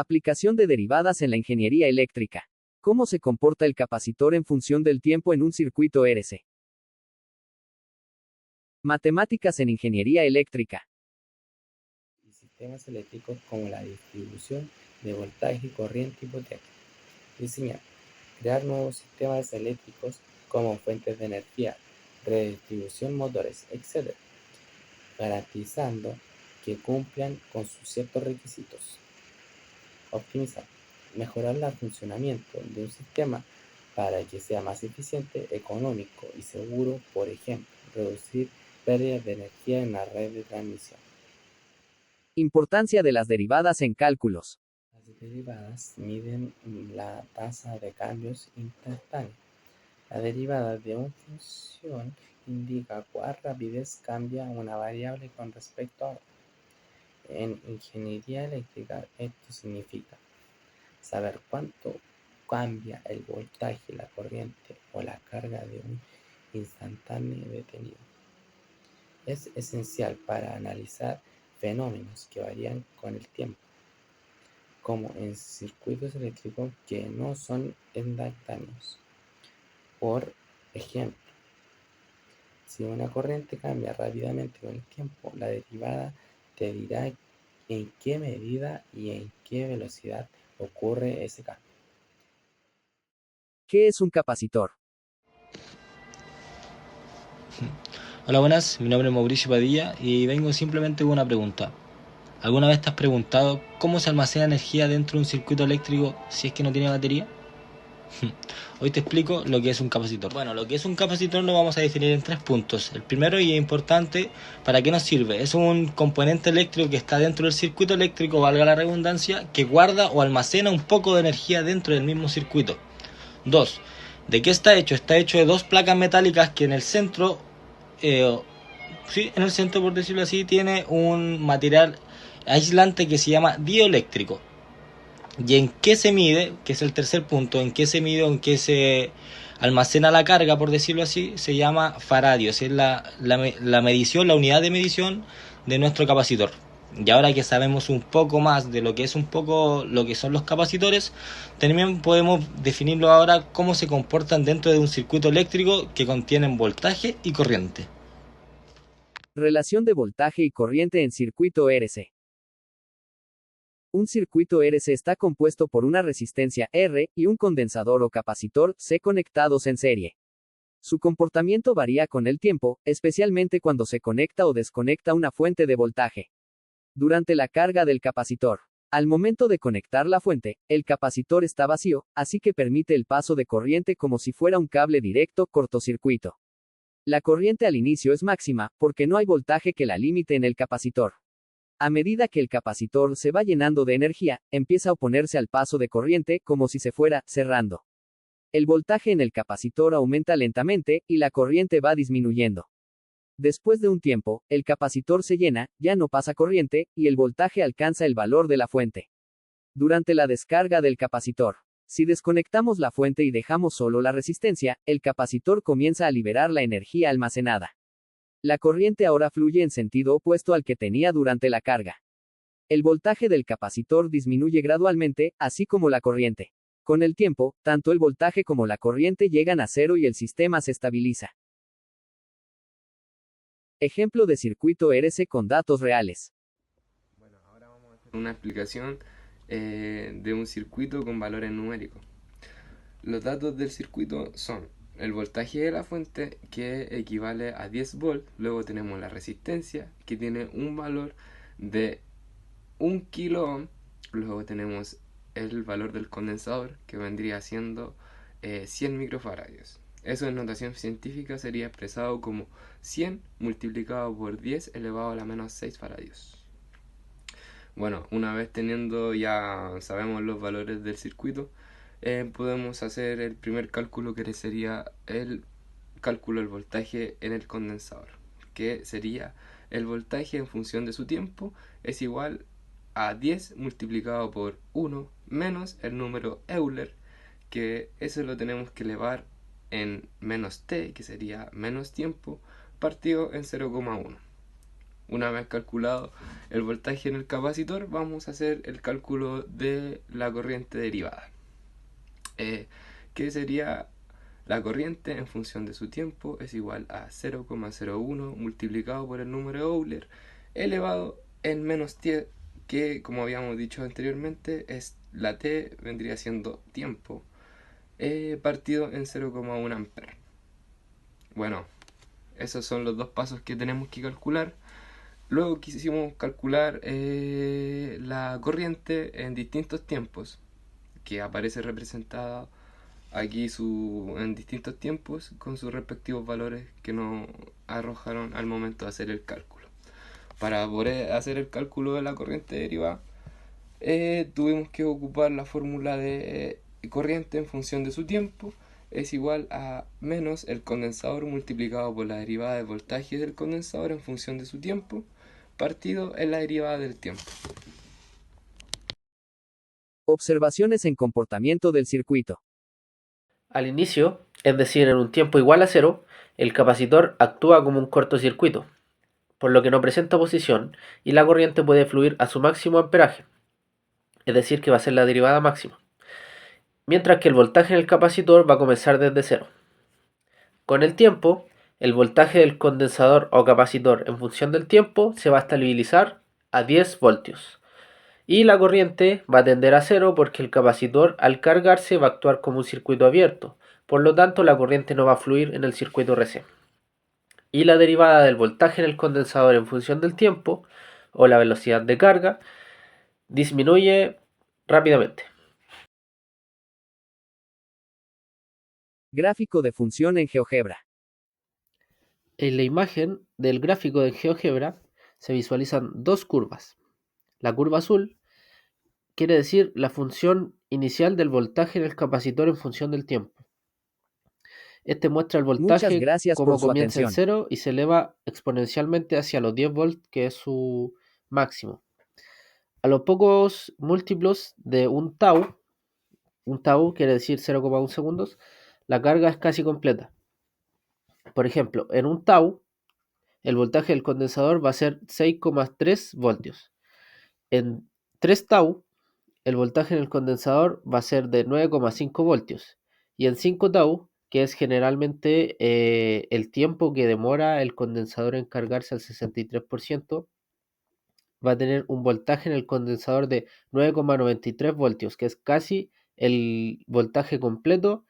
Aplicación de derivadas en la ingeniería eléctrica. ¿Cómo se comporta el capacitor en función del tiempo en un circuito RC? Matemáticas en ingeniería eléctrica. Y sistemas eléctricos como la distribución de voltaje y corriente hipotética. Diseñar. Crear nuevos sistemas eléctricos como fuentes de energía, redistribución, motores, etc., garantizando que cumplan con sus ciertos requisitos. Optimizar. Mejorar el funcionamiento de un sistema para que sea más eficiente, económico y seguro, por ejemplo, reducir pérdidas de energía en la red de transmisión. Importancia de las derivadas en cálculos. Las derivadas miden la tasa de cambios instantánea. La derivada de una función indica cuán rapidez cambia una variable con respecto a otra. En ingeniería eléctrica, esto significa saber cuánto cambia el voltaje, la corriente o la carga de un instantáneo detenido. Es esencial para analizar fenómenos que varían con el tiempo, como en circuitos eléctricos que no son instantáneos. Por ejemplo, si una corriente cambia rápidamente con el tiempo, la derivada te dirá en qué medida y en qué velocidad ocurre ese cambio. ¿Qué es un capacitor? Hola, buenas, mi nombre es Mauricio Padilla y vengo simplemente con una pregunta. ¿Alguna vez te has preguntado cómo se almacena energía dentro de un circuito eléctrico si es que no tiene batería? Hoy te explico lo que es un capacitor. Bueno, lo que es un capacitor lo vamos a definir en 3 puntos. El primero, y es importante, ¿para qué nos sirve? Es un componente eléctrico que está dentro del circuito eléctrico, valga la redundancia, que guarda o almacena un poco de energía dentro del mismo circuito. 2. ¿De qué está hecho? Está hecho de 2 placas metálicas que en el centro, por decirlo así, tiene un material aislante que se llama dieléctrico. ¿Y en qué se mide? Que es el tercer punto. ¿En qué se mide o en qué se almacena la carga, por decirlo así? Se llama faradios. Es la medición, la unidad de medición de nuestro capacitor. Y ahora que sabemos un poco más de lo que es un poco lo que son los capacitores, también podemos definirlo ahora cómo se comportan dentro de un circuito eléctrico que contienen voltaje y corriente. Relación de voltaje y corriente en circuito RC. Un circuito RC está compuesto por una resistencia R y un condensador o capacitor C conectados en serie. Su comportamiento varía con el tiempo, especialmente cuando se conecta o desconecta una fuente de voltaje. Durante la carga del capacitor. Al momento de conectar la fuente, el capacitor está vacío, así que permite el paso de corriente como si fuera un cable directo cortocircuito. La corriente al inicio es máxima, porque no hay voltaje que la limite en el capacitor. A medida que el capacitor se va llenando de energía, empieza a oponerse al paso de corriente, como si se fuera cerrando. El voltaje en el capacitor aumenta lentamente, y la corriente va disminuyendo. Después de un tiempo, el capacitor se llena, ya no pasa corriente, y el voltaje alcanza el valor de la fuente. Durante la descarga del capacitor. Si desconectamos la fuente y dejamos solo la resistencia, el capacitor comienza a liberar la energía almacenada. La corriente ahora fluye en sentido opuesto al que tenía durante la carga. El voltaje del capacitor disminuye gradualmente, así como la corriente. Con el tiempo, tanto el voltaje como la corriente llegan a cero y el sistema se estabiliza. Ejemplo de circuito RC con datos reales. Bueno, ahora vamos a hacer una explicación de un circuito con valores numéricos. Los datos del circuito son el voltaje de la fuente, que equivale a 10 volts. Luego tenemos la resistencia, que tiene un valor de 1 kilo ohm. Luego tenemos el valor del condensador, que vendría siendo 100 microfaradios. Eso en notación científica sería expresado como 100 multiplicado por 10 elevado a la menos 6 faradios. Bueno, una vez teniendo ya sabemos los valores del circuito, podemos hacer el primer cálculo, que sería el cálculo del voltaje en el condensador, que sería el voltaje en función de su tiempo es igual a 10 multiplicado por 1 menos el número Euler, que eso lo tenemos que elevar en menos t, que sería menos tiempo, partido en 0,1. Una vez calculado el voltaje en el capacitor, vamos a hacer el cálculo de la corriente derivada, que sería la corriente en función de su tiempo es igual a 0,01 multiplicado por el número de Euler elevado en menos t, que como habíamos dicho anteriormente, es la t vendría siendo tiempo, partido en 0,1 amperes. Bueno, esos son los dos pasos que tenemos que calcular. Luego quisimos calcular la corriente en distintos tiempos, que aparece representada aquí en distintos tiempos con sus respectivos valores que nos arrojaron al momento de hacer el cálculo. Para poder hacer el cálculo de la corriente derivada, tuvimos que ocupar la fórmula de corriente en función de su tiempo es igual a menos el condensador multiplicado por la derivada del voltaje del condensador en función de su tiempo, partido en la derivada del tiempo. Observaciones en comportamiento del circuito. Al inicio, es decir, en un tiempo igual a 0, el capacitor actúa como un cortocircuito, por lo que no presenta oposición y la corriente puede fluir a su máximo amperaje, es decir, que va a ser la derivada máxima, mientras que el voltaje en el capacitor va a comenzar desde 0. Con el tiempo, el voltaje del condensador o capacitor en función del tiempo se va a estabilizar a 10 voltios. Y la corriente va a tender a 0 porque el capacitor al cargarse va a actuar como un circuito abierto. Por lo tanto, la corriente no va a fluir en el circuito RC. Y la derivada del voltaje en el condensador en función del tiempo o la velocidad de carga disminuye rápidamente. Gráfico de función en GeoGebra. En la imagen del gráfico de GeoGebra se visualizan dos curvas. La curva azul quiere decir la función inicial del voltaje en el capacitor en función del tiempo. Este muestra el Muchas voltaje gracias como por su comienza en atención. 0 y se eleva exponencialmente hacia los 10 volts, que es su máximo. A los pocos múltiplos de un tau quiere decir 0,1 segundos, la carga es casi completa. Por ejemplo, en un tau, el voltaje del condensador va a ser 6,3 voltios. En 3 tau, el voltaje en el condensador va a ser de 9,5 voltios. Y en 5 tau, que es generalmente el tiempo que demora el condensador en cargarse al 63%, va a tener un voltaje en el condensador de 9,93 voltios, que es casi el voltaje completo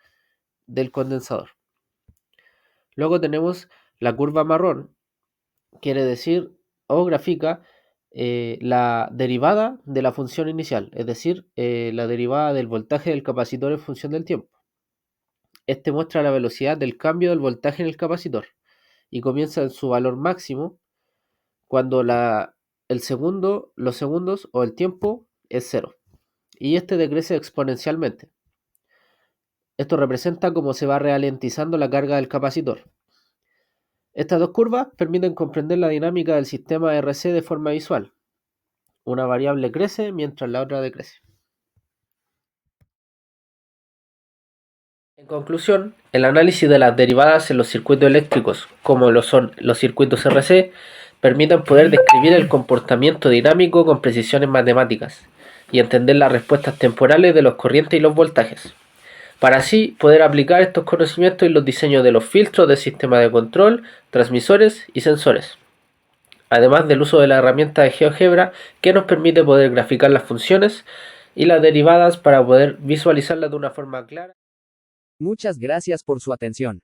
del condensador. Luego tenemos la curva marrón, quiere decir o grafica la derivada de la función inicial, es decir, la derivada del voltaje del capacitor en función del tiempo. Este muestra la velocidad del cambio del voltaje en el capacitor y comienza en su valor máximo cuando los segundos o el tiempo es 0 y este decrece exponencialmente. Esto representa cómo se va ralentizando la carga del capacitor. Estas dos curvas permiten comprender la dinámica del sistema RC de forma visual. Una variable crece mientras la otra decrece. En conclusión, el análisis de las derivadas en los circuitos eléctricos, como lo son los circuitos RC, permiten poder describir el comportamiento dinámico con precisiones matemáticas y entender las respuestas temporales de los corrientes y los voltajes, para así poder aplicar estos conocimientos en los diseños de los filtros del sistema de control, transmisores y sensores, además del uso de la herramienta de GeoGebra que nos permite poder graficar las funciones y las derivadas para poder visualizarlas de una forma clara. Muchas gracias por su atención.